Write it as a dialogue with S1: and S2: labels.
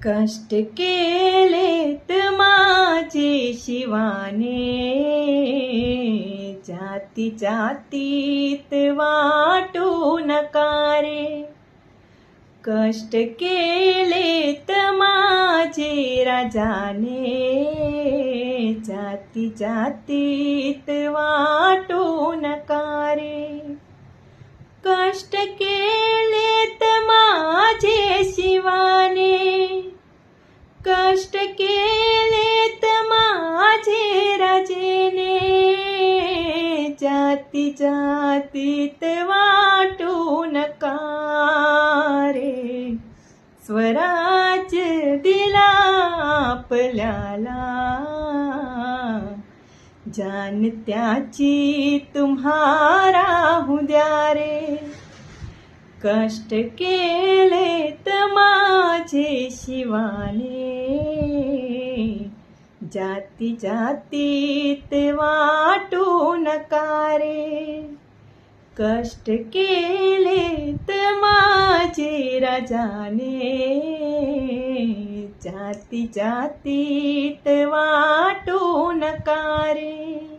S1: कष्ट केलेत माझे शिवाने, जाती जातीत वाटू नका रे. कष्ट केलेत माझे राजाने, जाती जातीत वाटू नका रे. कष्ट केलेत माझे शिवाने, कष्ट केलेत माझे राजेने, जाती जातीत वाटू नका रे. स्वराज्य दिला आपल्याला, जान त्याची तुम्हा राहू द्या रे. कष्ट केलेत माझे शिवाने, जाती जातीत वाटू नका रे. कष्ट केलेत माझे राजाने, जाती जातीत वाटू नका रे.